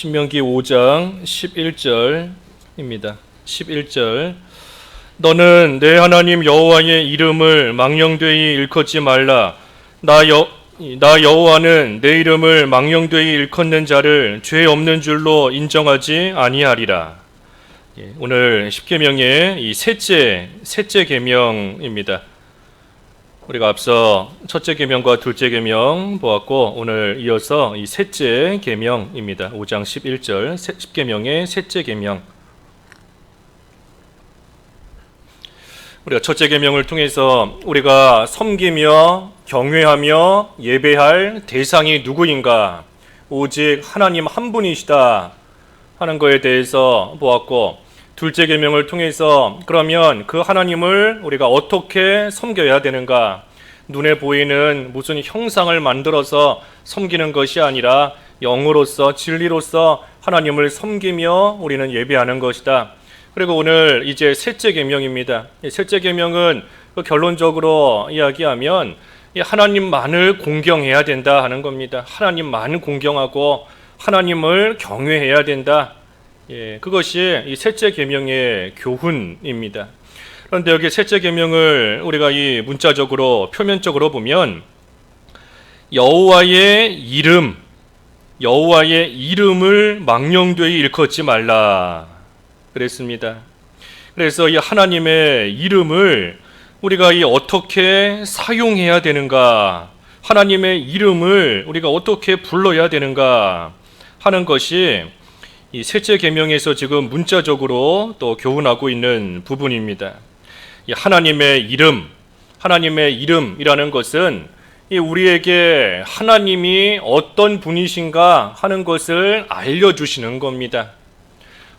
신명기 5장 11절입니다. 11절 너는 내 하나님 여호와의 이름을 망령되이 일컫지 말라. 나 여호와는 내 이름을 망령되이 일컫는 자를 죄 없는 줄로 인정하지 아니하리라. 오늘 십계명의 이 셋째 계명입니다. 우리가 앞서 첫째 계명과 둘째 계명 보았고 오늘 이어서 이 셋째 계명입니다. 5장 11절 십계명의 셋째 계명. 우리가 첫째 계명을 통해서 우리가 섬기며 경외하며 예배할 대상이 누구인가? 오직 하나님 한 분이시다 하는 것에 대해서 보았고, 둘째 계명을 통해서 그러면 그 하나님을 우리가 어떻게 섬겨야 되는가? 눈에 보이는 무슨 형상을 만들어서 섬기는 것이 아니라 영으로서 진리로서 하나님을 섬기며 우리는 예배하는 것이다. 그리고 오늘 이제 셋째 계명입니다. 셋째 계명은 결론적으로 이야기하면 하나님만을 공경해야 된다 하는 겁니다. 하나님만을 공경하고 하나님을 경외해야 된다. 그것이 이 셋째 계명의 교훈입니다. 그런데 여기 셋째 계명을 우리가 이 문자적으로 표면적으로 보면 여호와의 이름을 망령되이 일컫지 말라 그랬습니다. 그래서 이 하나님의 이름을 우리가 어떻게 사용해야 되는가, 하나님의 이름을 우리가 어떻게 불러야 되는가 하는 것이 이 셋째 계명에서 지금 문자적으로 또 교훈하고 있는 부분입니다. 이 하나님의 이름이라는 것은 우리에게 하나님이 어떤 분이신가 하는 것을 알려주시는 겁니다.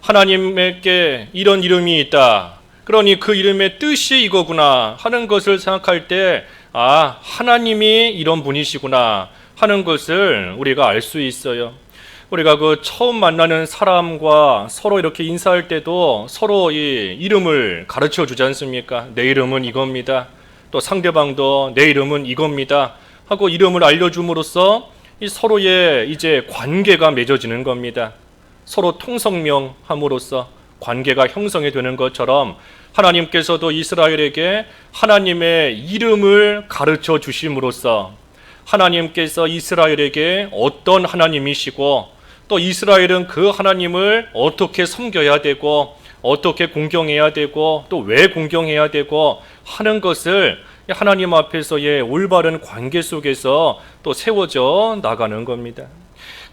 하나님께 이런 이름이 있다. 그러니 그 이름의 뜻이 이거구나 하는 것을 생각할 때, 하나님이 이런 분이시구나 하는 것을 우리가 알 수 있어요. 우리가 처음 만나는 사람과 서로 이렇게 인사할 때도 서로 이 이름을 가르쳐 주지 않습니까? 내 이름은 이겁니다. 또 상대방도 내 이름은 이겁니다 하고 이름을 알려줌으로써 이 서로의 이제 관계가 맺어지는 겁니다. 서로 통성명함으로써 관계가 형성이 되는 것처럼 하나님께서도 이스라엘에게 하나님의 이름을 가르쳐 주심으로써 하나님께서 이스라엘에게 어떤 하나님이시고 또 이스라엘은 그 하나님을 어떻게 섬겨야 되고 어떻게 공경해야 되고 또 왜 공경해야 되고 하는 것을 하나님 앞에서의 올바른 관계 속에서 또 세워져 나가는 겁니다.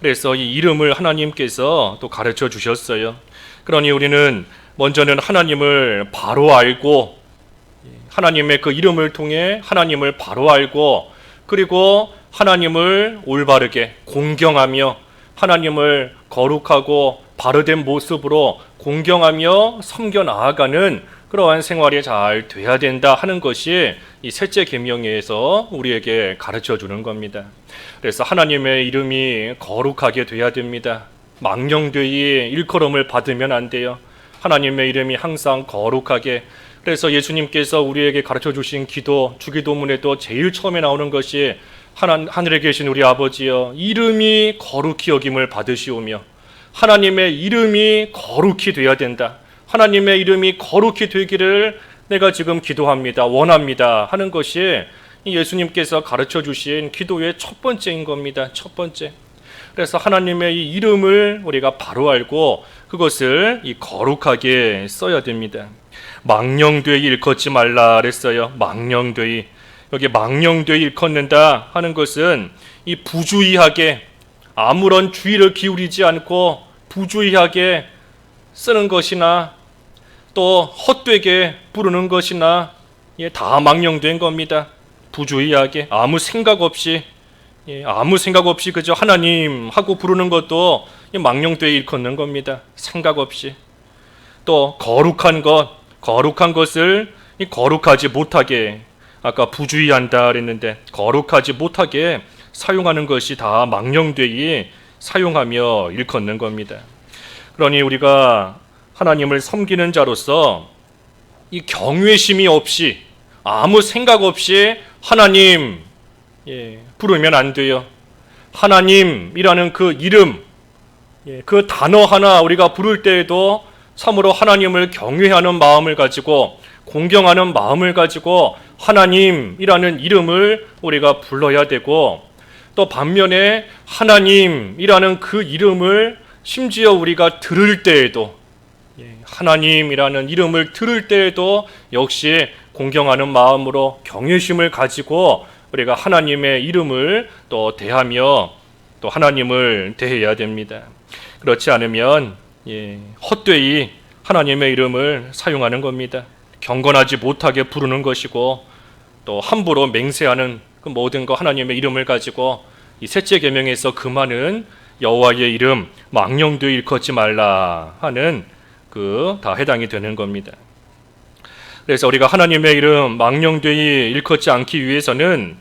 그래서 이 이름을 하나님께서 또 가르쳐 주셨어요. 그러니 우리는 먼저는 하나님을 바로 알고, 하나님의 그 이름을 통해 하나님을 바로 알고, 그리고 하나님을 올바르게 공경하며 하나님을 거룩하고 바르된 모습으로 공경하며 섬겨 나아가는 그러한 생활이 잘 돼야 된다 하는 것이 이 셋째 계명에서 우리에게 가르쳐 주는 겁니다. 그래서 하나님의 이름이 거룩하게 돼야 됩니다. 망령되이 일컬음을 받으면 안 돼요. 하나님의 이름이 항상 거룩하게. 그래서 예수님께서 우리에게 가르쳐 주신 기도, 주기도문에도 제일 처음에 나오는 것이 하늘에 계신 우리 아버지여 이름이 거룩히 여김을 받으시오며, 하나님의 이름이 거룩히 돼야 된다. 하나님의 이름이 거룩히 되기를 내가 지금 기도합니다, 원합니다 하는 것이 예수님께서 가르쳐 주신 기도의 첫 번째인 겁니다. 첫 번째. 그래서 하나님의 이 이름을 우리가 바로 알고 그것을 거룩하게 써야 됩니다. 망령되이 일컫지 말라 그랬어요. 망령되이. 여기 망령되이 일컫는다 하는 것은 이 부주의하게, 아무런 주의를 기울이지 않고 부주의하게 쓰는 것이나 또 헛되게 부르는 것이나 다 망령된 겁니다. 부주의하게 아무 생각 없이 그저 하나님 하고 부르는 것도 망령되이 일컫는 겁니다. 생각 없이. 또 거룩한 것을 거룩하지 못하게, 아까 부주의한다 그랬는데 거룩하지 못하게 사용하는 것이 다 망령되이 사용하며 일컫는 겁니다. 그러니 우리가 하나님을 섬기는 자로서 이 경외심이 없이 아무 생각 없이 하나님 부르면 안 돼요. 하나님이라는 그 이름, 그 단어 하나 우리가 부를 때에도 참으로 하나님을 경외하는 마음을 가지고 공경하는 마음을 가지고 하나님이라는 이름을 우리가 불러야 되고, 또 반면에 하나님이라는 그 이름을 심지어 우리가 들을 때에도, 하나님이라는 이름을 들을 때에도 역시 공경하는 마음으로 경외심을 가지고 우리가 하나님의 이름을 또 대하며 또 하나님을 대해야 됩니다. 그렇지 않으면 헛되이 하나님의 이름을 사용하는 겁니다. 경건하지 못하게 부르는 것이고, 또 함부로 맹세하는 그 모든 거 하나님의 이름을 가지고 이 셋째 계명에서 금하는 여호와의 이름 망령되이 일컫지 말라 하는 그 다 해당이 되는 겁니다. 그래서 우리가 하나님의 이름 망령되이 일컫지 않기 위해서는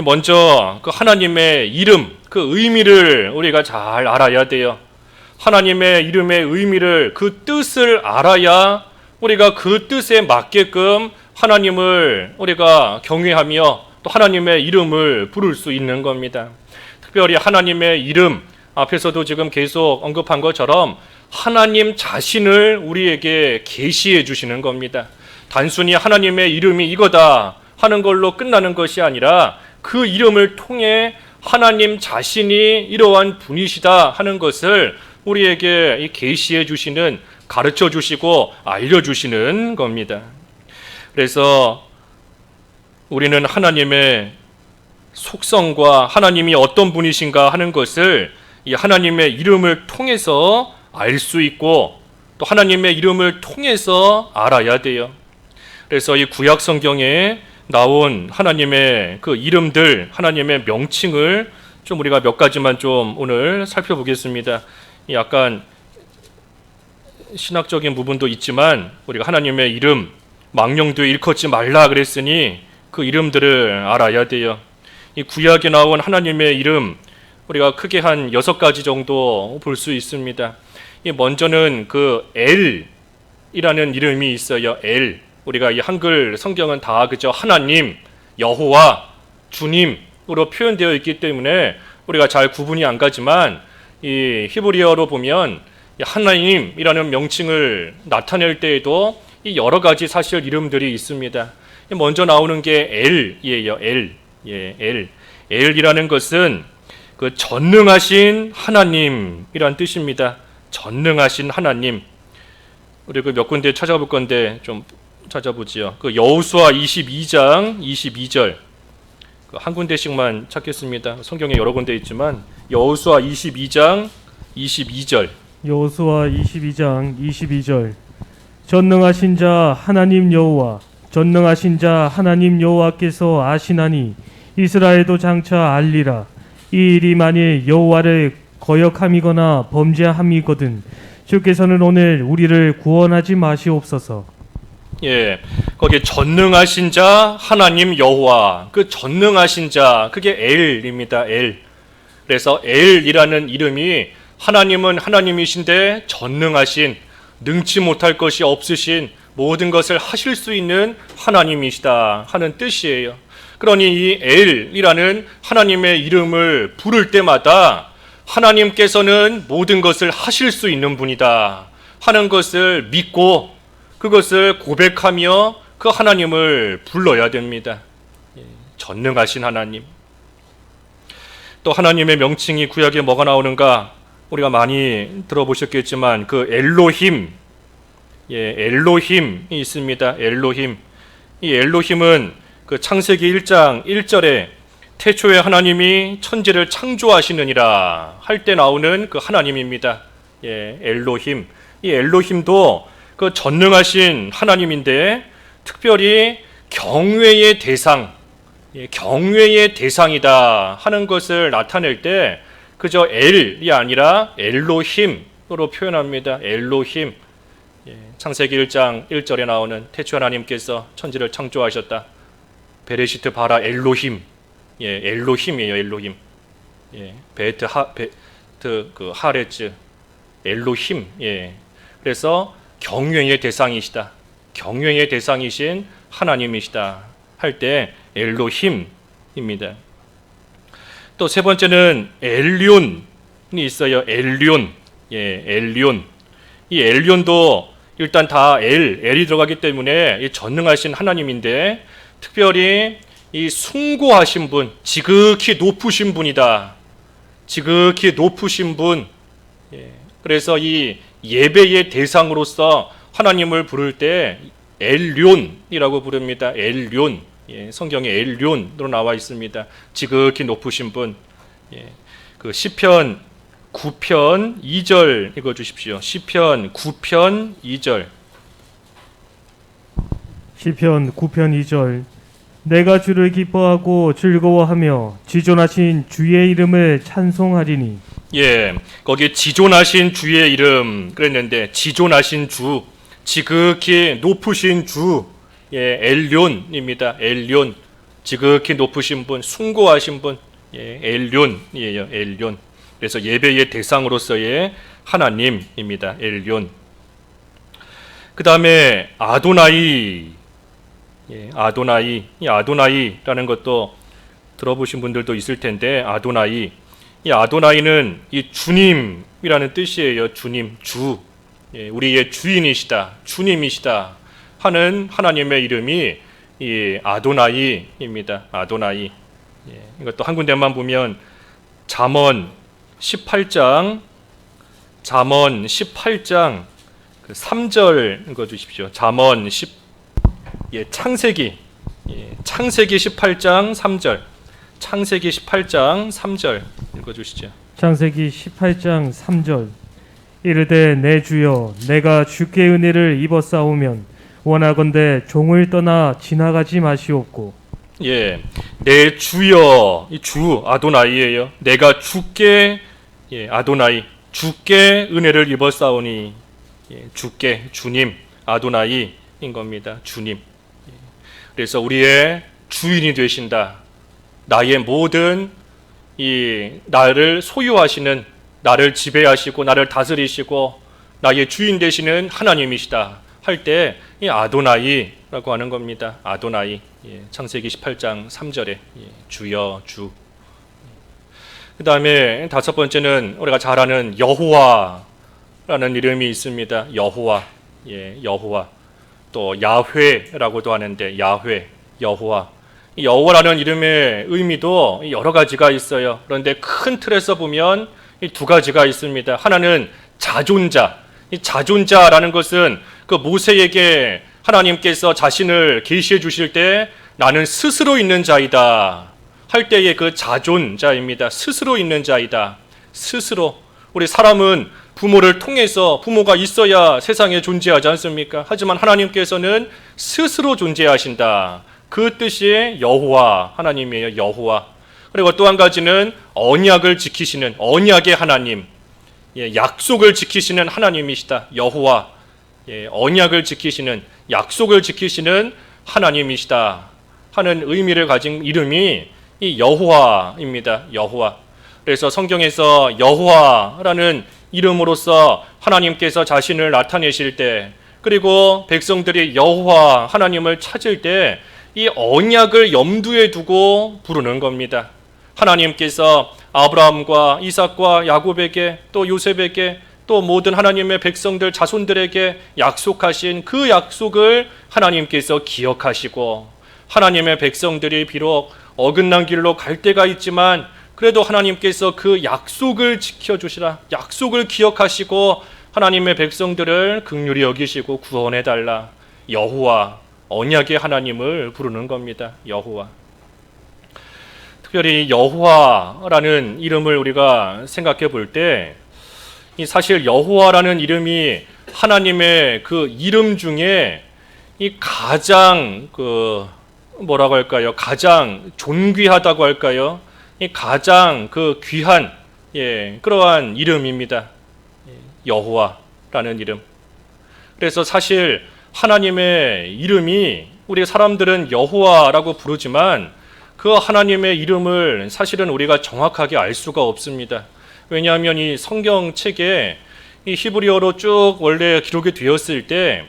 먼저 그 하나님의 이름 그 의미를 우리가 잘 알아야 돼요. 하나님의 이름의 의미를, 그 뜻을 알아야 우리가 그 뜻에 맞게끔 하나님을 우리가 경외하며 또 하나님의 이름을 부를 수 있는 겁니다. 특별히 하나님의 이름 앞에서도 지금 계속 언급한 것처럼 하나님 자신을 우리에게 계시해 주시는 겁니다. 단순히 하나님의 이름이 이거다 하는 걸로 끝나는 것이 아니라 그 이름을 통해 하나님 자신이 이러한 분이시다 하는 것을 우리에게 계시해 주시는, 가르쳐 주시고 알려 주시는 겁니다. 그래서 우리는 하나님의 속성과 하나님이 어떤 분이신가 하는 것을 이 하나님의 이름을 통해서 알 수 있고, 또 하나님의 이름을 통해서 알아야 돼요. 그래서 이 구약 성경에 나온 하나님의 그 이름들, 하나님의 명칭을 좀 우리가 몇 가지만 좀 오늘 살펴보겠습니다. 약간 신학적인 부분도 있지만 우리가 하나님의 이름 망령되이 일컫지 말라 그랬으니 그 이름들을 알아야 돼요. 이 구약에 나온 하나님의 이름 우리가 크게 한 6가지 정도 볼 수 있습니다. 먼저는 그 엘이라는 이름이 있어요. 엘. 우리가 이 한글 성경은 다 그저 하나님, 여호와, 주님으로 표현되어 있기 때문에 우리가 잘 구분이 안 가지만 이 히브리어로 보면 하나님이라는 명칭을 나타낼 때에도 이 여러 가지 사실 이름들이 있습니다. 먼저 나오는 게 엘이에요. 엘. 엘. 엘이라는 것은 그 전능하신 하나님이란 뜻입니다. 전능하신 하나님. 우리 그 몇 군데 찾아볼 건데 좀 찾아보지요. 그 여호수아 22장 22절. 한 군데씩만 찾겠습니다. 성경에 여러 군데 있지만 여호수아 22장 22절. 여호수아 22장 22절. 전능하신 자 하나님 여호와, 전능하신 자 하나님 여호와께서 아시나니 이스라엘도 장차 알리라. 이 일이 만일 여호와를 거역함이거나 범죄함이거든 주께서는 오늘 우리를 구원하지 마시옵소서. 거기에 전능하신 자 하나님 여호와, 그 전능하신 자 그게 엘입니다. 엘. 그래서 엘이라는 이름이 하나님은 하나님이신데 전능하신, 능치 못할 것이 없으신, 모든 것을 하실 수 있는 하나님이시다 하는 뜻이에요. 그러니 이 엘이라는 하나님의 이름을 부를 때마다 하나님께서는 모든 것을 하실 수 있는 분이다 하는 것을 믿고 그것을 고백하며 그 하나님을 불러야 됩니다. 전능하신 하나님. 또 하나님의 명칭이 구약에 뭐가 나오는가 우리가 많이 들어보셨겠지만 그 엘로힘, 엘로힘이 있습니다. 엘로힘. 이 엘로힘은 그 창세기 1장 1절에 태초에 하나님이 천지를 창조하시느니라 할 때 나오는 그 하나님입니다. 엘로힘. 이 엘로힘도 그 전능하신 하나님인데 특별히 경외의 대상, 경외의 대상이다 하는 것을 나타낼 때 그저 엘이 아니라 엘로힘으로 표현합니다. 엘로힘. 창세기 1장 1절에 나오는 태초 하나님께서 천지를 창조하셨다. 베레시트 바라 엘로힘. 엘로힘이에요. 엘로힘. 베트 그 하레츠 엘로힘. 그래서 경외의 대상이시다. 경외의 대상이신 하나님이시다 할 때 엘로힘입니다. 또 세 번째는 엘륜이 있어요. 엘륜. 예, 엘리온. 이 엘리온도 일단 다 엘이 들어가기 때문에 이 전능하신 하나님인데 특별히 이 숭고하신 분, 지극히 높으신 분이다. 지극히 높으신 분. 예, 그래서 이 예배의 대상으로서 하나님을 부를 때 엘륜이라고 부릅니다. 엘륜. 예, 성경에 엘륜으로 나와 있습니다. 지극히 높으신 분. 예, 그 시편 9편 2절 읽어 주십시오. 시편 9편 2절. 시편 9편 2절. 내가 주를 기뻐하고 즐거워하며 지존하신 주의 이름을 찬송하리니. 예, 거기 지존하신 주의 이름 그랬는데 지존하신 주, 지극히 높으신 주, 예, 엘륜입니다. 엘륜, 지극히 높으신 분, 숭고하신 분, 예, 엘륜이에요. 엘륜. 그래서 예배의 대상으로서의 하나님입니다. 엘륜. 그 다음에 아도나이, 예, 아도나이. 이 아도나이라는 것도 들어보신 분들도 있을 텐데 아도나이. 이 아도나이는 이 주님이라는 뜻이에요. 주님, 주. 예, 우리의 주인이시다, 주님이시다 하는 하나님의 이름이 이 아도나이입니다. 아도나이. 예, 이것도 한 군데만 보면 잠언 18장 그 3절 읽어 주십시오. 잠언 10 예, 창세기 18장 3절. 창세기 18장 3절 읽어 주시죠. 창세기 18장 3절. 이르되 내 주여 내가 주께 은혜를 입었사오면 원하건대 종을 떠나 지나가지 마시옵고. 예, 내 주여, 이 주 아도나이예요. 내가 주께, 예, 아도나이, 주께 은혜를 입었사오니, 예, 주께, 주님, 아도나이인 겁니다. 주님. 예, 그래서 우리의 주인이 되신다. 나의 모든 이 나를 소유하시는, 나를 지배하시고 나를 다스리시고 나의 주인 되시는 하나님이시다 할 때 이 아도나이라고 하는 겁니다. 아도나이. 예, 창세기 18장 3절에 예, 주여, 주. 그 다음에 다섯 번째는 우리가 잘 아는 여호와라는 이름이 있습니다. 여호와. 예, 여호와. 또 야훼라고도 하는데 야훼, 여호와. 이 여호와라는 이름의 의미도 여러 가지가 있어요. 그런데 큰 틀에서 보면 이 두 가지가 있습니다. 하나는 자존자. 이 자존자라는 것은 그 모세에게 하나님께서 자신을 계시해 주실 때 나는 스스로 있는 자이다 할 때의 그 자존자입니다. 스스로 있는 자이다. 스스로. 우리 사람은 부모를 통해서 부모가 있어야 세상에 존재하지 않습니까? 하지만 하나님께서는 스스로 존재하신다. 그 뜻이 여호와 하나님이에요. 여호와. 그리고 또 한 가지는 언약을 지키시는 언약의 하나님. 예, 약속을 지키시는 하나님이시다. 여호와. 예, 언약을 지키시는 약속을 지키시는 하나님이시다 하는 의미를 가진 이름이 이 여호와입니다. 여호와. 그래서 성경에서 여호와라는 이름으로써 하나님께서 자신을 나타내실 때 그리고 백성들이 여호와 하나님을 찾을 때 이 언약을 염두에 두고 부르는 겁니다. 하나님께서 아브라함과 이삭과 야곱에게 또 요셉에게 또 모든 하나님의 백성들 자손들에게 약속하신 그 약속을 하나님께서 기억하시고 하나님의 백성들이 비록 어긋난 길로 갈 때가 있지만 그래도 하나님께서 그 약속을 지켜주시라 약속을 기억하시고 하나님의 백성들을 긍휼히 여기시고 구원해 달라. 여호와 언약의 하나님을 부르는 겁니다. 여호와. 특별히 여호와라는 이름을 우리가 생각해 볼 때 사실 여호와라는 이름이 하나님의 그 이름 중에 이 가장 그 뭐라고 할까요? 가장 존귀하다고 할까요? 이 가장 그 귀한 그러한 이름입니다. 여호와라는 이름. 그래서 사실 하나님의 이름이 우리 사람들은 여호와라고 부르지만 그 하나님의 이름을 사실은 우리가 정확하게 알 수가 없습니다. 왜냐하면 이 성경책에 이 히브리어로 쭉 원래 기록이 되었을 때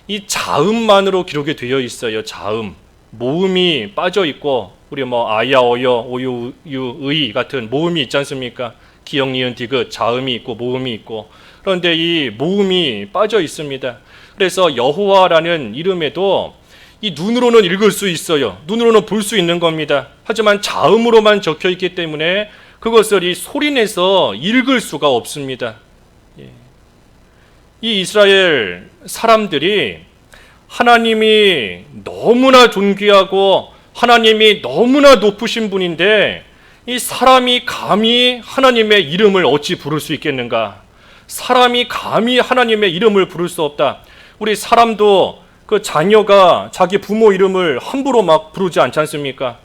이 자음만으로 기록이 되어 있어요. 자음. 모음이 빠져 있고 우리 뭐 아야, 어여, 오유, 유, 의 같은 모음이 있지 않습니까? 기역, 니은, 디귿, 자음이 있고 모음이 있고 그런데 이 모음이 빠져 있습니다. 그래서 여호와라는 이름에도 이 눈으로는 읽을 수 있어요. 눈으로는 볼 수 있는 겁니다. 하지만 자음으로만 적혀 있기 때문에 그것을 이 소리내서 읽을 수가 없습니다. 이 이스라엘 사람들이 하나님이 너무나 존귀하고 하나님이 너무나 높으신 분인데 이 사람이 감히 하나님의 이름을 어찌 부를 수 있겠는가? 사람이 감히 하나님의 이름을 부를 수 없다. 우리 사람도 그 자녀가 자기 부모 이름을 함부로 막 부르지 않지 않습니까?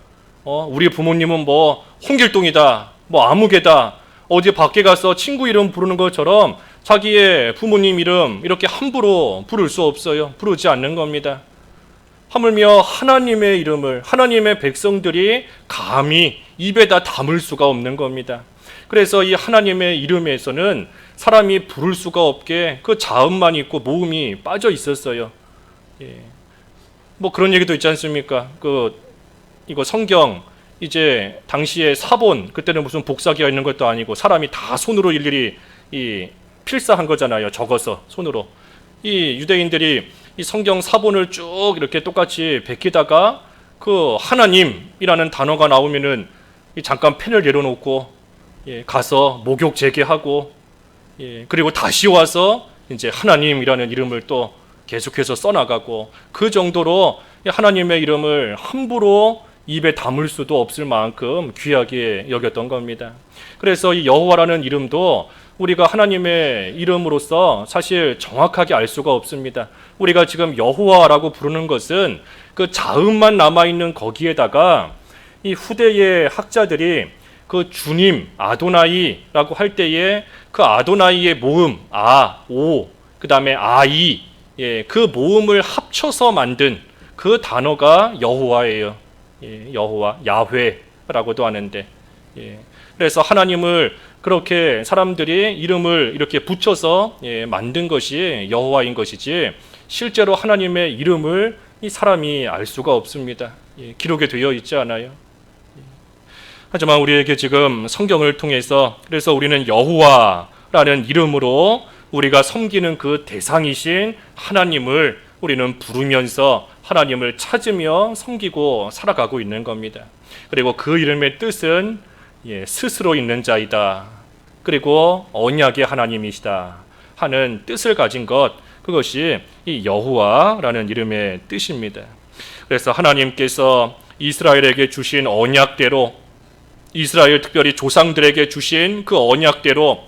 우리 부모님은 뭐 홍길동이다, 뭐 아무개다, 어디 밖에 가서 친구 이름 부르는 것처럼 자기의 부모님 이름 이렇게 함부로 부를 수 없어요. 부르지 않는 겁니다. 하물며 하나님의 이름을 하나님의 백성들이 감히 입에다 담을 수가 없는 겁니다. 그래서 이 하나님의 이름에서는 사람이 부를 수가 없게 그 자음만 있고 모음이 빠져 있었어요. 뭐 그런 얘기도 있지 않습니까? 이거 성경 이제 당시에 사본, 그때는 무슨 복사기가 있는 것도 아니고 사람이 다 손으로 일일이 필사한 거잖아요. 적어서 손으로. 이 유대인들이 이 성경 사본을 쭉 이렇게 똑같이 베끼다가 그 하나님이라는 단어가 나오면은 잠깐 펜을 내려놓고 가서 목욕 재개하고 그리고 다시 와서 이제 하나님이라는 이름을 또 계속해서 써나가고 그 정도로 하나님의 이름을 함부로 입에 담을 수도 없을 만큼 귀하게 여겼던 겁니다. 그래서 이 여호와라는 이름도 우리가 하나님의 이름으로서 사실 정확하게 알 수가 없습니다. 우리가 지금 여호와라고 부르는 것은 그 자음만 남아있는 거기에다가 이 후대의 학자들이 그 주님, 아도나이라고 할 때에 그 아도나이의 모음, 오, 그 다음에 아이, 그 모음을 합쳐서 만든 그 단어가 여호와예요. 여호와, 야훼라고도 하는데, 그래서 하나님을 그렇게 사람들이 이름을 이렇게 붙여서 만든 것이 여호와인 것이지 실제로 하나님의 이름을 이 사람이 알 수가 없습니다. 기록에 되어 있지 않아요. 하지만 우리에게 지금 성경을 통해서 그래서 우리는 여호와라는 이름으로 우리가 섬기는 그 대상이신 하나님을 우리는 부르면서 하나님을 찾으며 섬기고 살아가고 있는 겁니다. 그리고 그 이름의 뜻은 스스로 있는 자이다. 그리고 언약의 하나님이시다 하는 뜻을 가진 것, 그것이 이 여호와라는 이름의 뜻입니다. 그래서 하나님께서 이스라엘에게 주신 언약대로, 이스라엘 특별히 조상들에게 주신 그 언약대로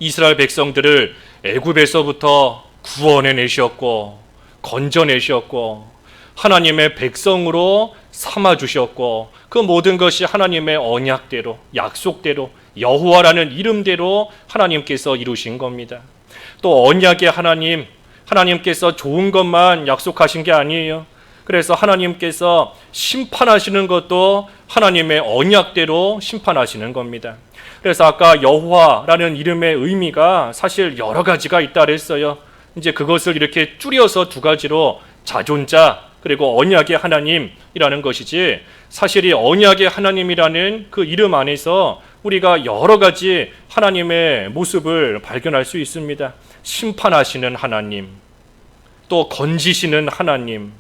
이스라엘 백성들을 애굽에서부터 구원해 내셨고 건져내셨고 하나님의 백성으로 삼아 주셨고 그 모든 것이 하나님의 언약대로, 약속대로, 여호와라는 이름대로 하나님께서 이루신 겁니다. 또 언약의 하나님, 하나님께서 좋은 것만 약속하신 게 아니에요. 그래서 하나님께서 심판하시는 것도 하나님의 언약대로 심판하시는 겁니다. 그래서 아까 여호와라는 이름의 의미가 사실 여러 가지가 있다 그랬어요. 이제 그것을 이렇게 줄여서 두 가지로 자존자 그리고 언약의 하나님이라는 것이지, 사실 이 언약의 하나님이라는 그 이름 안에서 우리가 여러 가지 하나님의 모습을 발견할 수 있습니다. 심판하시는 하나님, 또 건지시는 하나님,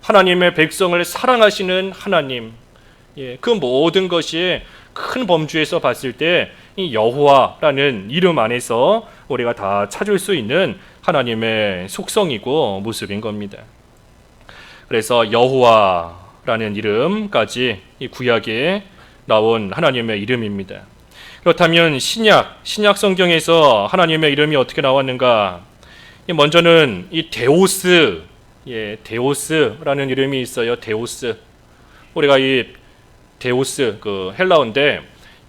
하나님의 백성을 사랑하시는 하나님, 그 모든 것이 큰 범주에서 봤을 때 이 여호와라는 이름 안에서 우리가 다 찾을 수 있는 하나님의 속성이고 모습인 겁니다. 그래서 여호와라는 이름까지 이 구약에 나온 하나님의 이름입니다. 그렇다면 신약 성경에서 하나님의 이름이 어떻게 나왔는가? 먼저는 이 데오스, 데오스라는 이름이 있어요. 데오스. 우리가 이 데오스 그 헬라어인데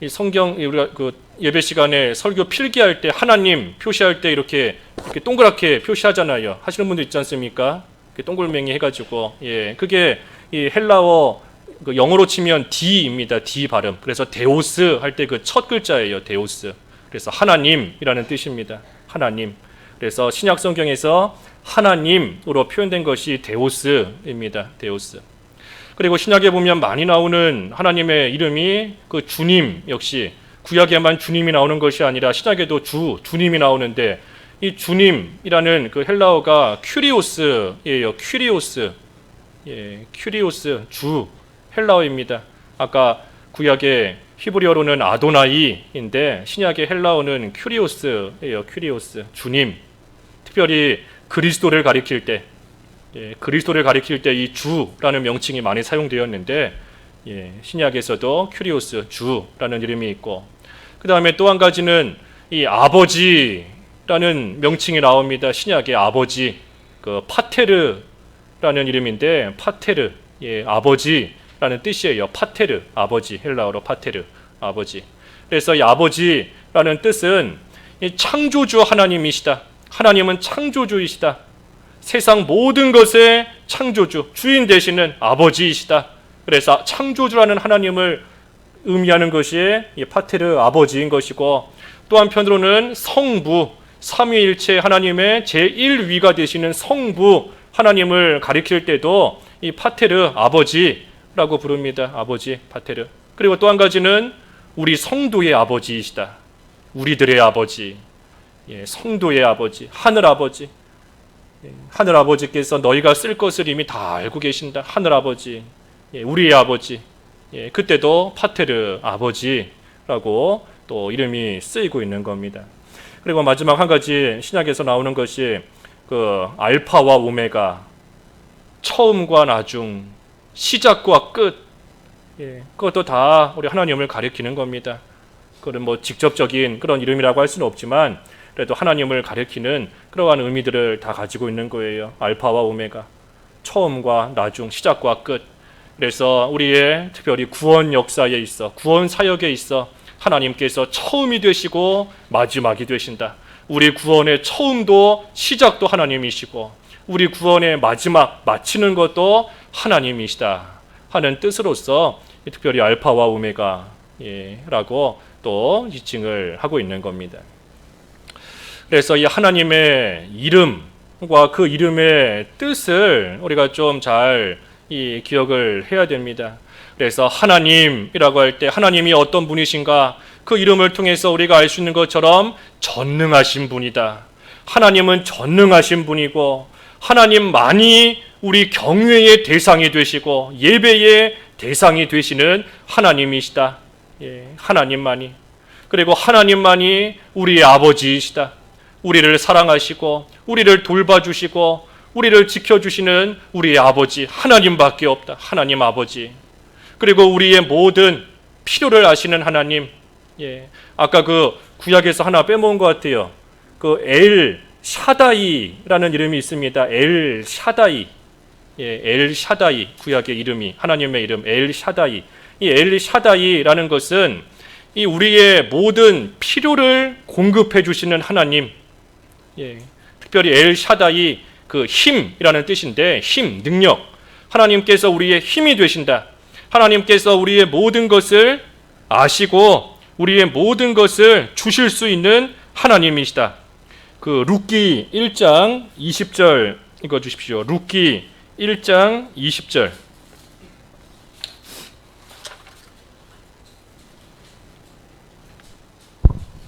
이 성경 우리가 그 예배 시간에 설교 필기할 때 하나님 표시할 때 이렇게 동그랗게 표시하잖아요. 하시는 분들 있지 않습니까? 동글맹이 해가지고 그게 이 헬라어 그 영어로 치면 D입니다. D 발음. 그래서 데오스 할 때 그 첫 글자예요. 데오스. 그래서 하나님이라는 뜻입니다. 하나님. 그래서 신약 성경에서 하나님으로 표현된 것이 데오스입니다. 데오스. 그리고 신약에 보면 많이 나오는 하나님의 이름이 그 주님 역시 구약에만 주님이 나오는 것이 아니라 신약에도 주님이 나오는데 이 주님이라는 그 헬라어가 큐리오스예요. 큐리오스. 예, 큐리오스 주 헬라어입니다. 아까 구약의 히브리어로는 아도나이인데 신약의 헬라어는 큐리오스예요. 큐리오스 주님. 특별히 그리스도를 가리킬 때, 그리스도를 가리킬 때 이 주라는 명칭이 많이 사용되었는데 신약에서도 큐리오스 주라는 이름이 있고, 그 다음에 또 한 가지는 이 아버지라는 명칭이 나옵니다. 신약의 아버지, 그 파테르라는 이름인데 파테르, 아버지라는 뜻이에요. 파테르, 아버지, 헬라어로 파테르, 아버지. 그래서 이 아버지라는 뜻은 이 창조주 하나님이시다. 하나님은 창조주이시다. 세상 모든 것의 창조주, 주인 되시는 아버지이시다. 그래서 창조주라는 하나님을 의미하는 것이 이 파테르 아버지인 것이고, 또 한편으로는 성부, 삼위일체 하나님의 제1위가 되시는 성부 하나님을 가리킬 때도 이 파테르 아버지라고 부릅니다. 아버지 파테르. 그리고 또 한 가지는 우리 성도의 아버지이시다. 우리들의 아버지, 성도의 아버지, 하늘 아버지. 하늘 아버지께서 너희가 쓸 것을 이미 다 알고 계신다. 하늘 아버지, 우리의 아버지. 그때도 파테르 아버지라고 또 이름이 쓰이고 있는 겁니다. 그리고 마지막 한 가지 신약에서 나오는 것이 그 알파와 오메가, 처음과 나중, 시작과 끝. 그것도 다 우리 하나님을 가리키는 겁니다. 그건 뭐 직접적인 그런 이름이라고 할 수는 없지만 그래도 하나님을 가리키는 그러한 의미들을 다 가지고 있는 거예요. 알파와 오메가, 처음과 나중, 시작과 끝. 그래서 우리의 특별히 구원 역사에 있어, 구원 사역에 있어 하나님께서 처음이 되시고 마지막이 되신다. 우리 구원의 처음도 시작도 하나님이시고 우리 구원의 마지막 마치는 것도 하나님이시다 하는 뜻으로서 특별히 알파와 오메가라고 또 지칭을 하고 있는 겁니다. 그래서 이 하나님의 이름과 그 이름의 뜻을 우리가 좀 잘 기억을 해야 됩니다. 그래서 하나님이라고 할 때 하나님이 어떤 분이신가, 그 이름을 통해서 우리가 알 수 있는 것처럼 전능하신 분이다. 하나님은 전능하신 분이고 하나님만이 우리 경외의 대상이 되시고 예배의 대상이 되시는 하나님이시다. 하나님만이. 그리고 하나님만이 우리의 아버지이시다. 우리를 사랑하시고 우리를 돌봐주시고 우리를 지켜주시는 우리의 아버지 하나님밖에 없다. 하나님 아버지. 그리고 우리의 모든 필요를 아시는 하나님. 아까 그 구약에서 하나 빼먹은 것 같아요. 그 엘 샤다이라는 이름이 있습니다. 엘 샤다이. 엘 샤다이, 구약의 이름이, 하나님의 이름 엘 샤다이. 이 엘 샤다이라는 것은 이 우리의 모든 필요를 공급해 주시는 하나님. 특별히 엘 샤다이, 그 힘이라는 뜻인데 힘, 능력. 하나님께서 우리의 힘이 되신다. 하나님께서 우리의 모든 것을 아시고 우리의 모든 것을 주실 수 있는 하나님이시다. 그 룻기 1장 20절 읽어 주십시오. 룻기 1장 20절.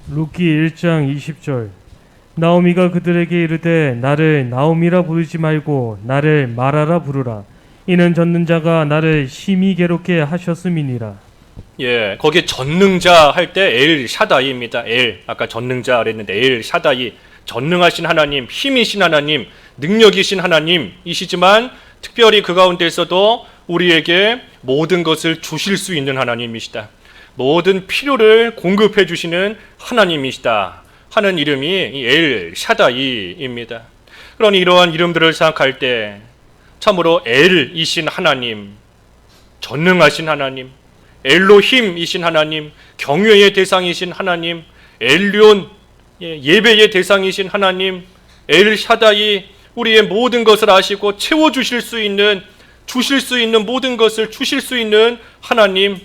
룻기 1장 20절. 나오미가 그들에게 이르되 나를 나오미라 부르지 말고 나를 마라라 부르라. 이는 전능자가 나를 심히 괴롭게 하셨음이니라. 거기에 전능자 할 때 엘 샤다이입니다. 엘, 아까 전능자 그랬는데 엘 샤다이, 전능하신 하나님, 힘이신 하나님, 능력이신 하나님이시지만 특별히 그 가운데서도 우리에게 모든 것을 주실 수 있는 하나님이시다. 모든 필요를 공급해 주시는 하나님이시다 하는 이름이 이 엘 샤다이입니다. 그러니 이러한 이름들을 생각할 때 참으로 엘이신 하나님, 전능하신 하나님, 엘로힘이신 하나님, 경외의 대상이신 하나님, 엘륜, 예배의 대상이신 하나님, 엘 샤다이, 우리의 모든 것을 아시고 채워주실 수 있는, 주실 수 있는 모든 것을 주실 수 있는 하나님,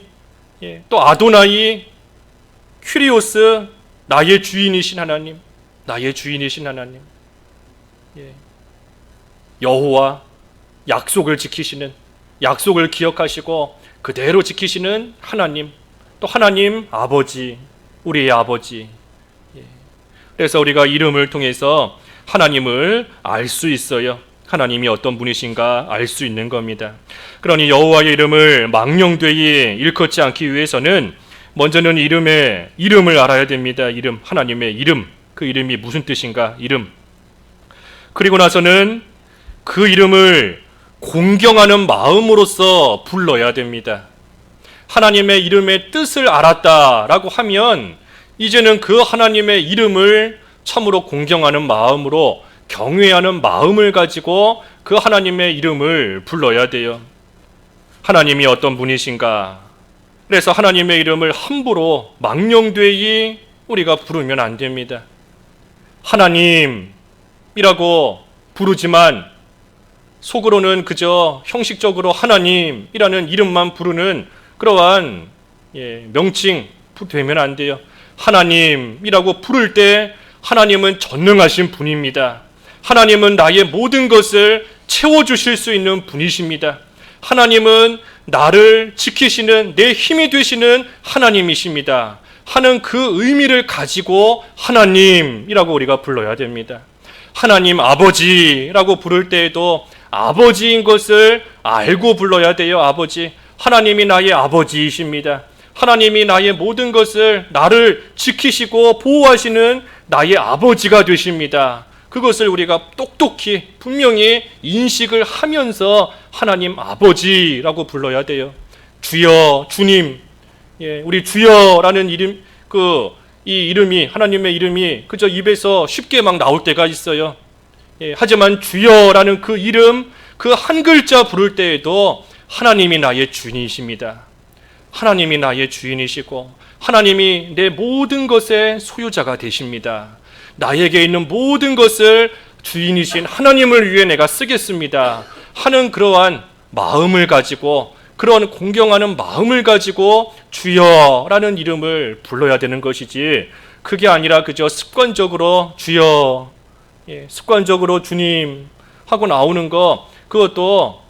또 아도나이, 큐리오스, 나의 주인이신 하나님, 나의 주인이신 하나님, 여호와, 약속을 지키시는, 약속을 기억하시고 그대로 지키시는 하나님, 또 하나님 아버지, 우리의 아버지. 그래서 우리가 이름을 통해서 하나님을 알 수 있어요. 하나님이 어떤 분이신가 알 수 있는 겁니다. 그러니 여호와의 이름을 망령되이 일컫지 않기 위해서는 먼저는 이름을 알아야 됩니다. 이름, 하나님의 이름, 그 이름이 무슨 뜻인가, 이름. 그리고 나서는 그 이름을 공경하는 마음으로써 불러야 됩니다. 하나님의 이름의 뜻을 알았다라고 하면 이제는 그 하나님의 이름을 참으로 공경하는 마음으로, 경외하는 마음을 가지고 그 하나님의 이름을 불러야 돼요. 하나님이 어떤 분이신가? 그래서 하나님의 이름을 함부로 망령되이 우리가 부르면 안 됩니다. 하나님이라고 부르지만 속으로는 그저 형식적으로 하나님이라는 이름만 부르는 그러한 명칭 되면 안 돼요. 하나님이라고 부를 때 하나님은 전능하신 분입니다. 하나님은 나의 모든 것을 채워주실 수 있는 분이십니다. 하나님은 나를 지키시는 내 힘이 되시는 하나님이십니다 하는 그 의미를 가지고 하나님이라고 우리가 불러야 됩니다. 하나님 아버지라고 부를 때에도 아버지인 것을 알고 불러야 돼요. 아버지. 하나님이 나의 아버지이십니다. 하나님이 나의 모든 것을, 나를 지키시고 보호하시는 나의 아버지가 되십니다. 그것을 우리가 똑똑히 분명히 인식을 하면서 하나님 아버지라고 불러야 돼요. 주여, 주님. 우리 주여라는 이름, 이 이름이, 하나님의 이름이 그저 입에서 쉽게 막 나올 때가 있어요. 하지만 주여라는 그 이름, 그 한 글자 부를 때에도 하나님이 나의 주인이십니다. 하나님이 나의 주인이시고 하나님이 내 모든 것의 소유자가 되십니다. 나에게 있는 모든 것을 주인이신 하나님을 위해 내가 쓰겠습니다 하는 그러한 마음을 가지고, 그런 공경하는 마음을 가지고 주여라는 이름을 불러야 되는 것이지, 그게 아니라 그저 습관적으로 주여, 습관적으로 주님 하고 나오는 거, 그것도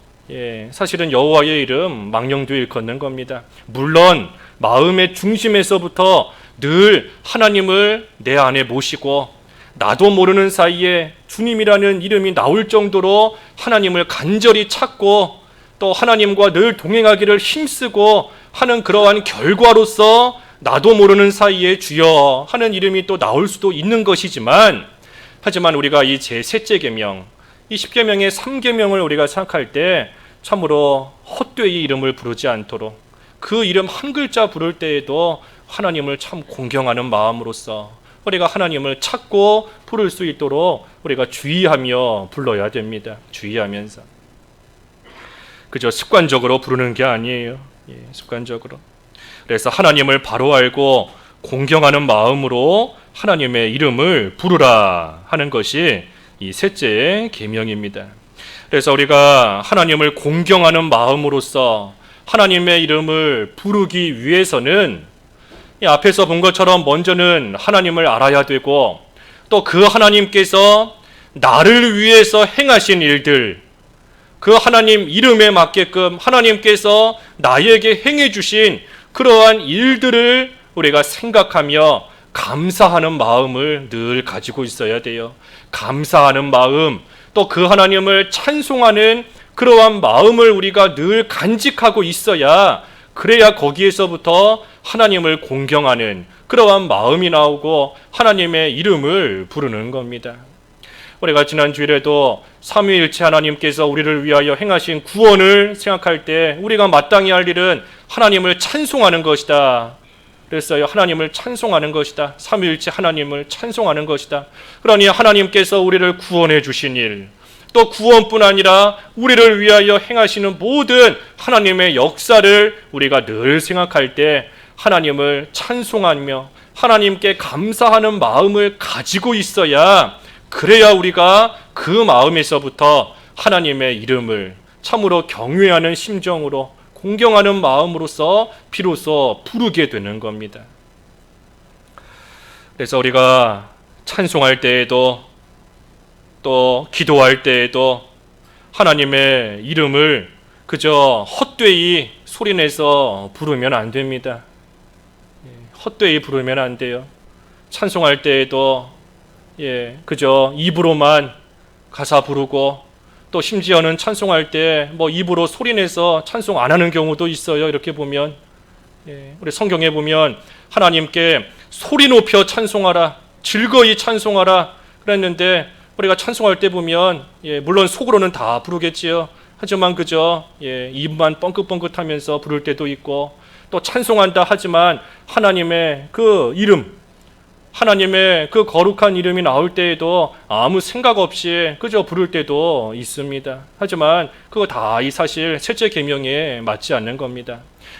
사실은 여호와의 이름 망령되이 일컫는 겁니다. 물론 마음의 중심에서부터 늘 하나님을 내 안에 모시고 나도 모르는 사이에 주님이라는 이름이 나올 정도로 하나님을 간절히 찾고 또 하나님과 늘 동행하기를 힘쓰고 하는 그러한 결과로서 나도 모르는 사이에 주여 하는 이름이 또 나올 수도 있는 것이지만, 하지만 우리가 이 제3째 계명, 이 10계명의 3계명을 우리가 생각할 때 참으로 헛되이 이름을 부르지 않도록, 그 이름 한 글자 부를 때에도 하나님을 참 공경하는 마음으로써 우리가 하나님을 찾고 부를 수 있도록 우리가 주의하며 불러야 됩니다. 주의하면서. 그저 습관적으로 부르는 게 아니에요. 습관적으로. 그래서 하나님을 바로 알고 공경하는 마음으로 하나님의 이름을 부르라 하는 것이 이 셋째 계명입니다. 그래서 우리가 하나님을 공경하는 마음으로써 하나님의 이름을 부르기 위해서는 이 앞에서 본 것처럼 먼저는 하나님을 알아야 되고, 또 그 하나님께서 나를 위해서 행하신 일들, 그 하나님 이름에 맞게끔 하나님께서 나에게 행해 주신 그러한 일들을 우리가 생각하며 감사하는 마음을 늘 가지고 있어야 돼요. 감사하는 마음, 또 그 하나님을 찬송하는 그러한 마음을 우리가 늘 간직하고 있어야, 그래야 거기에서부터 하나님을 공경하는 그러한 마음이 나오고 하나님의 이름을 부르는 겁니다. 우리가 지난 주일에도 삼위일체 하나님께서 우리를 위하여 행하신 구원을 생각할 때 우리가 마땅히 할 일은 하나님을 찬송하는 것이다. 그랬어요. 하나님을 찬송하는 것이다. 삼위일체 하나님을 찬송하는 것이다. 그러니 하나님께서 우리를 구원해 주신 일, 또 구원뿐 아니라 우리를 위하여 행하시는 모든 하나님의 역사를 우리가 늘 생각할 때 하나님을 찬송하며 하나님께 감사하는 마음을 가지고 있어야, 그래야 우리가 그 마음에서부터 하나님의 이름을 참으로 경외하는 심정으로 공경하는 마음으로서 비로소 부르게 되는 겁니다. 그래서 우리가 찬송할 때에도 또 기도할 때에도 하나님의 이름을 그저 헛되이 소리내서 부르면 안 됩니다. 헛되이 부르면 안 돼요. 찬송할 때에도 그저 입으로만 가사 부르고 또 심지어는 찬송할 때 뭐 입으로 소리내서 찬송 안 하는 경우도 있어요. 이렇게 보면 우리 성경에 보면 하나님께 소리 높여 찬송하라, 즐거이 찬송하라 그랬는데 우리가 찬송할 때 보면 물론 속으로는 다 부르겠지요. 하지만 그저 입만 뻥긋뻥긋하면서 부를 때도 있고 또 찬송한다 하지만 하나님의 그 이름, 하나님의 그 거룩한 이름이 나올 때에도 아무 생각 없이 그저 부를 때도 있습니다. 하지만 그거 다 이 사실 셋째 계명에 맞지 않는 겁니다.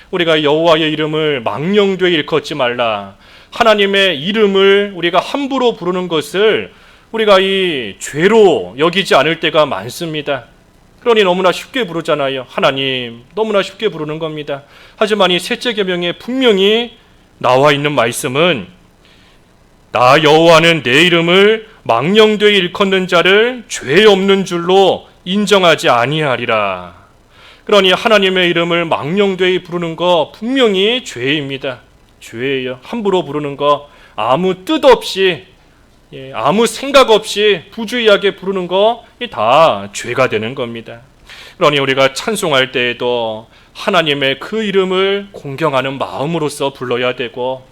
우리가 여호와의 이름을 망령되이 일컫지 말라. 하나님의 이름을 우리가 함부로 부르는 것을 우리가 이 죄로 여기지 않을 때가 많습니다. 그러니 너무나 쉽게 부르잖아요. 하나님 너무나 쉽게 부르는 겁니다. 하지만 이 셋째 계명에 분명히 나와 있는 말씀은 나 여호와는 내 이름을 망령되이 일컫는 자를 죄 없는 줄로 인정하지 아니하리라. 그러니 하나님의 이름을 망령되이 부르는 거 분명히 죄입니다. 죄예요. 함부로 부르는 거 아무 뜻 없이 아무 생각 없이 부주의하게 부르는 거 다 죄가 되는 겁니다. 그러니 우리가 찬송할 때에도 하나님의 그 이름을 공경하는 마음으로서 불러야 되고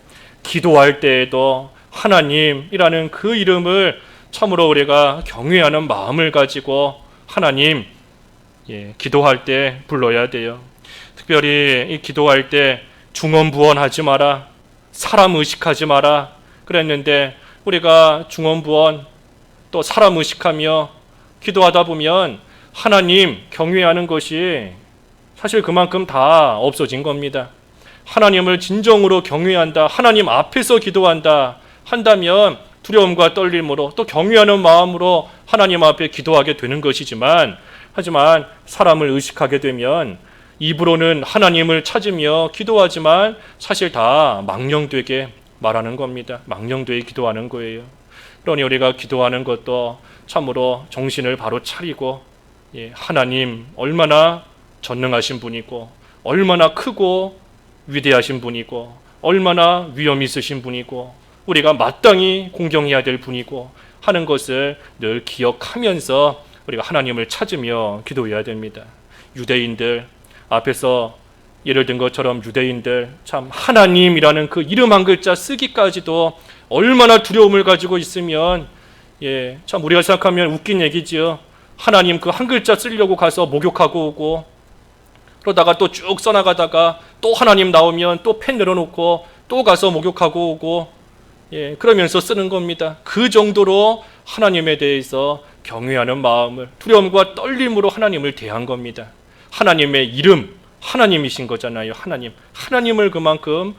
기도할 때에도 하나님이라는 그 이름을 참으로 우리가 경외하는 마음을 가지고 하나님 기도할 때 불러야 돼요. 특별히 이 기도할 때 중언부언하지 마라, 사람 의식하지 마라 그랬는데 우리가 중언부언 또 사람 의식하며 기도하다 보면 하나님 경외하는 것이 사실 그만큼 다 없어진 겁니다. 하나님을 진정으로 경외한다, 하나님 앞에서 기도한다 한다면 두려움과 떨림으로 또 경외하는 마음으로 하나님 앞에 기도하게 되는 것이지만 하지만 사람을 의식하게 되면 입으로는 하나님을 찾으며 기도하지만 사실 다 망령되게 말하는 겁니다. 망령되게 기도하는 거예요. 그러니 우리가 기도하는 것도 참으로 정신을 바로 차리고 하나님 얼마나 전능하신 분이고 얼마나 크고 위대하신 분이고 얼마나 위엄 있으신 분이고 우리가 마땅히 공경해야 될 분이고 하는 것을 늘 기억하면서 우리가 하나님을 찾으며 기도해야 됩니다. 유대인들 앞에서 예를 든 것처럼 유대인들 참 하나님이라는 그 이름 한 글자 쓰기까지도 얼마나 두려움을 가지고 있으면 참 우리가 생각하면 웃긴 얘기지요. 하나님 그 한 글자 쓰려고 가서 목욕하고 오고 그러다가 또 쭉 써나가다가 또 하나님 나오면 또 펜 내려놓고 또 가서 목욕하고 오고 그러면서 쓰는 겁니다. 그 정도로 하나님에 대해서 경외하는 마음을 두려움과 떨림으로 하나님을 대한 겁니다. 하나님의 이름 하나님이신 거잖아요. 하나님을 그만큼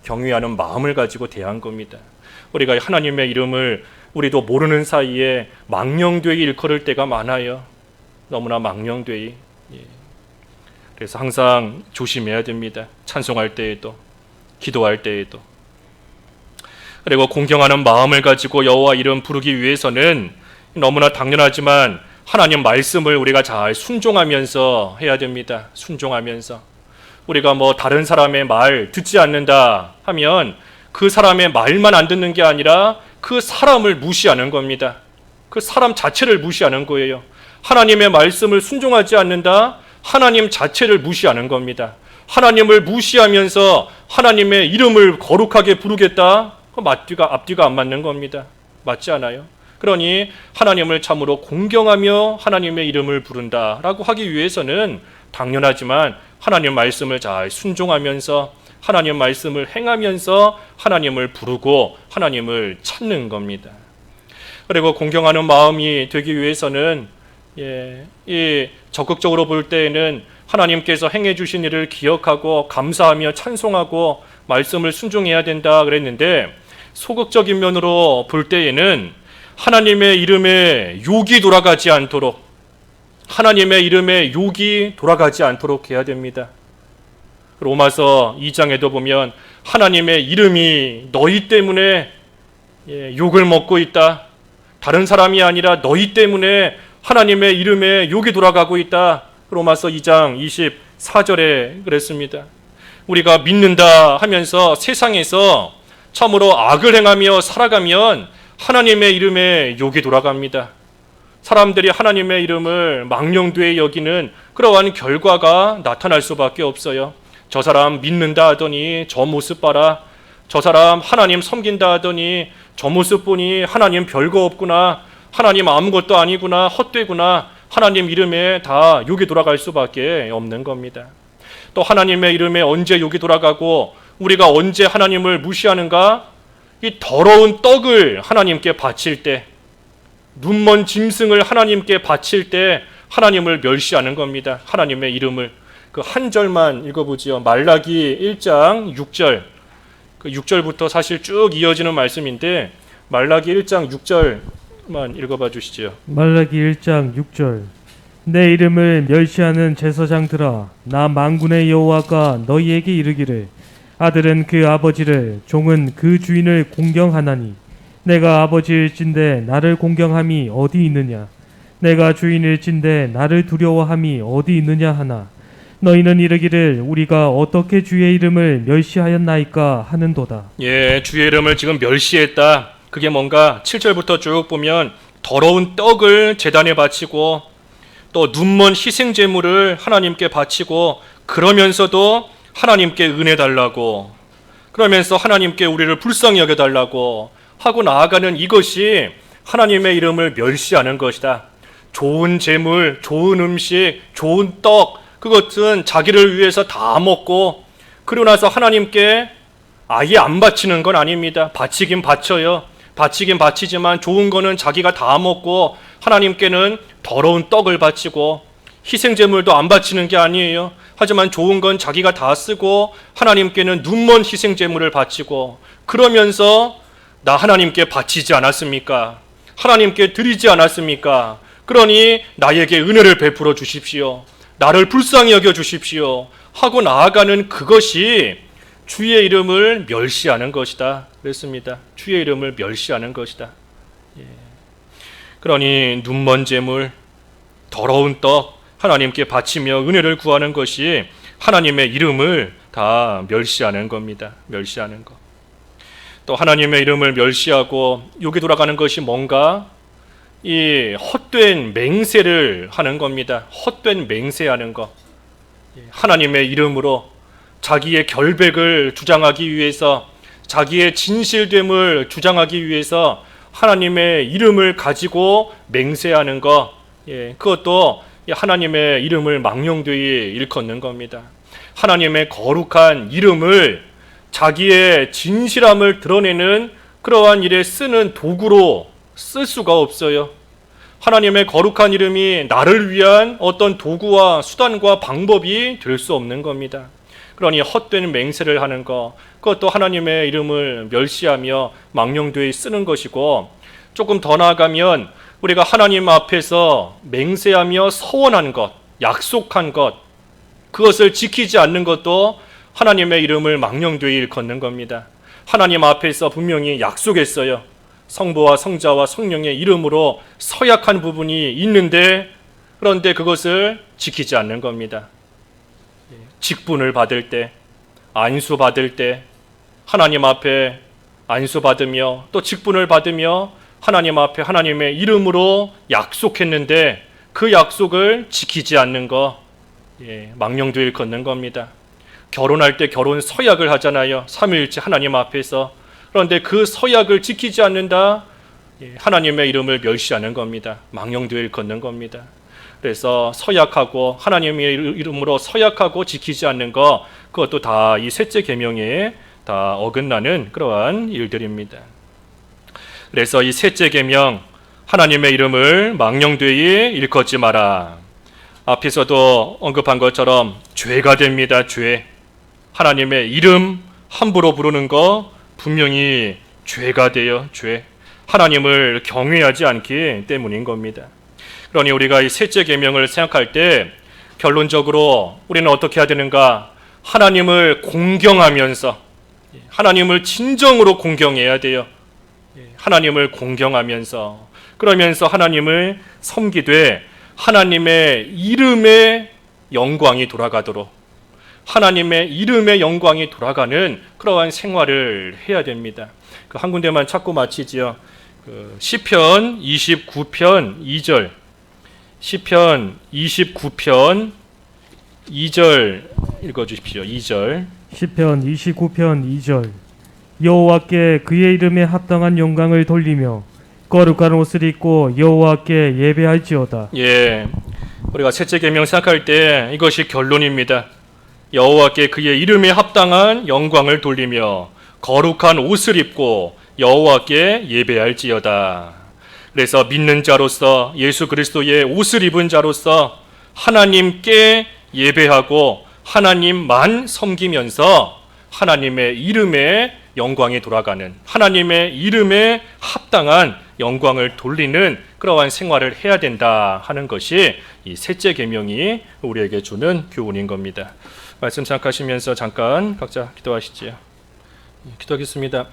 경외하는 마음을 가지고 대한 겁니다. 우리가 하나님의 이름을 우리도 모르는 사이에 망령되이 일컬을 때가 많아요. 너무나 망령되이. 그래서 항상 조심해야 됩니다. 찬송할 때에도 기도할 때에도. 그리고 공경하는 마음을 가지고 여호와 이름 부르기 위해서는 너무나 당연하지만 하나님 말씀을 우리가 잘 순종하면서 해야 됩니다. 순종하면서. 우리가 뭐 다른 사람의 말 듣지 않는다 하면 그 사람의 말만 안 듣는 게 아니라 그 사람을 무시하는 겁니다. 그 사람 자체를 무시하는 거예요. 하나님의 말씀을 순종하지 않는다? 하나님 자체를 무시하는 겁니다. 하나님을 무시하면서 하나님의 이름을 거룩하게 부르겠다? 앞뒤가 안 맞는 겁니다. 맞지 않아요? 그러니 하나님을 참으로 공경하며 하나님의 이름을 부른다라고 하기 위해서는 당연하지만 하나님 말씀을 잘 순종하면서 하나님 말씀을 행하면서 하나님을 부르고 하나님을 찾는 겁니다. 그리고 공경하는 마음이 되기 위해서는 이 적극적으로 볼 때에는 하나님께서 행해 주신 일을 기억하고 감사하며 찬송하고 말씀을 순종해야 된다 그랬는데 소극적인 면으로 볼 때에는 하나님의 이름에 욕이 돌아가지 않도록 하나님의 이름에 욕이 돌아가지 않도록 해야 됩니다. 로마서 2장에도 보면 하나님의 이름이 너희 때문에 욕을 먹고 있다. 다른 사람이 아니라 너희 때문에 하나님의 이름에 욕이 돌아가고 있다. 로마서 2장 24절에 그랬습니다. 우리가 믿는다 하면서 세상에서 참으로 악을 행하며 살아가면 하나님의 이름에 욕이 돌아갑니다. 사람들이 하나님의 이름을 망령되이 여기는 그러한 결과가 나타날 수밖에 없어요. 저 사람 믿는다 하더니 저 모습 봐라. 저 사람 하나님 섬긴다 하더니 저 모습 보니 하나님 별거 없구나. 하나님 아무것도 아니구나. 헛되구나. 하나님 이름에 다 욕이 돌아갈 수밖에 없는 겁니다. 또 하나님의 이름에 언제 욕이 돌아가고 우리가 언제 하나님을 무시하는가? 이 더러운 떡을 하나님께 바칠 때, 눈먼 짐승을 하나님께 바칠 때 하나님을 멸시하는 겁니다. 하나님의 이름을. 그 한 절만 읽어보지요. 말라기 1장 6절. 그 6절부터 사실 쭉 이어지는 말씀인데 말라기 1장 6절만 읽어봐 주시죠. 말라기 1장 6절. 내 이름을 멸시하는 제사장들아, 나 만군의 여호와가 너희에게 이르기를 아들은 그 아버지를, 종은 그 주인을 공경하나니 내가 아버지일진데 나를 공경함이 어디 있느냐? 내가 주인일진데 나를 두려워함이 어디 있느냐 하나? 너희는 이르기를 우리가 어떻게 주의 이름을 멸시하였나이까 하는도다. 예, 주의 이름을 지금 멸시했다. 그게 뭔가 7절부터 쭉 보면 더러운 떡을 제단에 바치고 또 눈먼 희생 제물을 하나님께 바치고 그러면서도 하나님께 은혜 달라고 그러면서 하나님께 우리를 불쌍히 여겨 달라고 하고 나아가는 이것이 하나님의 이름을 멸시하는 것이다. 좋은 제물, 좋은 음식, 좋은 떡 그것은 자기를 위해서 다 먹고 그러고 나서 하나님께 아예 안 바치는 건 아닙니다. 바치긴 바쳐요. 바치긴 바치지만 좋은 거는 자기가 다 먹고 하나님께는 더러운 떡을 바치고 희생제물도 안 바치는 게 아니에요. 하지만 좋은 건 자기가 다 쓰고 하나님께는 눈먼 희생제물을 바치고 그러면서 나 하나님께 바치지 않았습니까? 하나님께 드리지 않았습니까? 그러니 나에게 은혜를 베풀어 주십시오. 나를 불쌍히 여겨 주십시오. 하고 나아가는 그것이 주의 이름을 멸시하는 것이다. 그랬습니다. 주의 이름을 멸시하는 것이다. 예. 그러니 눈먼 제물, 더러운 떡 하나님께 바치며 은혜를 구하는 것이 하나님의 이름을 다 멸시하는 겁니다. 멸시하는 것. 또 하나님의 이름을 멸시하고 욕이 돌아가는 것이 뭔가 이 헛된 맹세를 하는 겁니다. 헛된 맹세하는 것. 하나님의 이름으로 자기의 결백을 주장하기 위해서 자기의 진실됨을 주장하기 위해서 하나님의 이름을 가지고 맹세하는 것. 그것도 하나님의 이름을 망령되이 일컫는 겁니다. 하나님의 거룩한 이름을 자기의 진실함을 드러내는 그러한 일에 쓰는 도구로 쓸 수가 없어요. 하나님의 거룩한 이름이 나를 위한 어떤 도구와 수단과 방법이 될 수 없는 겁니다. 그러니 헛된 맹세를 하는 것, 그것도 하나님의 이름을 멸시하며 망령되이 쓰는 것이고 조금 더 나아가면 우리가 하나님 앞에서 맹세하며 서원한 것, 약속한 것, 그것을 지키지 않는 것도 하나님의 이름을 망령되이 일컫는 겁니다. 하나님 앞에서 분명히 약속했어요. 성부와 성자와 성령의 이름으로 서약한 부분이 있는데 그런데 그것을 지키지 않는 겁니다. 직분을 받을 때, 안수 받을 때 하나님 앞에 안수 받으며 또 직분을 받으며 하나님 앞에 하나님의 이름으로 약속했는데 그 약속을 지키지 않는 거 망령되이 일컫는 겁니다. 결혼할 때 결혼 서약을 하잖아요. 삼위일체 하나님 앞에서. 그런데 그 서약을 지키지 않는다. 하나님의 이름을 멸시하는 겁니다. 망령되이 일컫는 겁니다. 그래서 서약하고 하나님의 이름으로 서약하고 지키지 않는 것, 그것도 다 이 셋째 계명에 다 어긋나는 그러한 일들입니다. 그래서 이 셋째 계명, 하나님의 이름을 망령되이 일컫지 마라. 앞에서도 언급한 것처럼 죄가 됩니다. 죄. 하나님의 이름 함부로 부르는 거 분명히 죄가 돼요. 죄. 하나님을 경외하지 않기 때문인 겁니다. 그러니 우리가 이 셋째 계명을 생각할 때 결론적으로 우리는 어떻게 해야 되는가? 하나님을 공경하면서 하나님을 진정으로 공경해야 돼요. 하나님을 공경하면서 그러면서 하나님을 섬기되 하나님의 이름에 영광이 돌아가도록 하나님의 이름의 영광이 돌아가는 그러한 생활을 해야 됩니다. 그 한 군데만 찾고 마치지요. 시편 29편 2절, 시편 29편 2절 읽어주십시오. 2절. 시편 29편 2절. 여호와께 그의 이름에 합당한 영광을 돌리며 거룩한 옷을 입고 여호와께 예배할지어다. 예, 우리가 셋째 계명 생각할 때 이것이 결론입니다. 여호와께 그의 이름에 합당한 영광을 돌리며 거룩한 옷을 입고 여호와께 예배할지어다. 그래서 믿는 자로서 예수 그리스도의 옷을 입은 자로서 하나님께 예배하고 하나님만 섬기면서 하나님의 이름에 영광이 돌아가는, 하나님의 이름에 합당한 영광을 돌리는 그러한 생활을 해야 된다 하는 것이 이 셋째 계명이 우리에게 주는 교훈인 겁니다. 말씀 생각하시면서 잠깐 각자 기도하시지요. 기도하겠습니다.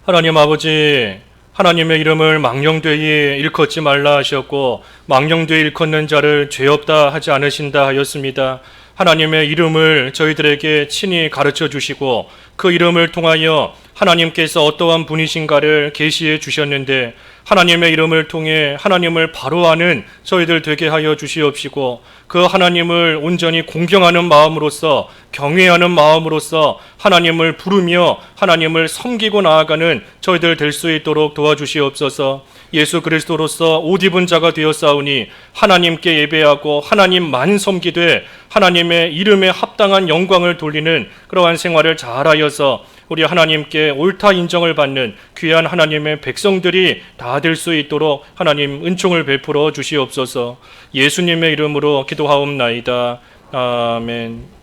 하나님 아버지, 하나님의 이름을 망령되이 일컫지 말라 하셨고 망령되이 일컫는 자를 죄 없다 하지 않으신다 하였습니다. 하나님의 이름을 저희들에게 친히 가르쳐 주시고 그 이름을 통하여 하나님께서 어떠한 분이신가를 계시해 주셨는데 하나님의 이름을 통해 하나님을 바로 아는 저희들 되게 하여 주시옵시고 그 하나님을 온전히 공경하는 마음으로서 경외하는 마음으로서 하나님을 부르며 하나님을 섬기고 나아가는 저희들 될 수 있도록 도와주시옵소서. 예수 그리스도로서 옷 입은 자가 되었사오니 하나님께 예배하고 하나님만 섬기되 하나님의 이름에 합당한 영광을 돌리는 그러한 생활을 잘하여서 우리 하나님께 옳다 인정을 받는 귀한 하나님의 백성들이 다 될 수 있도록 하나님 은총을 베풀어 주시옵소서. 예수님의 이름으로 기도하옵나이다. 아멘.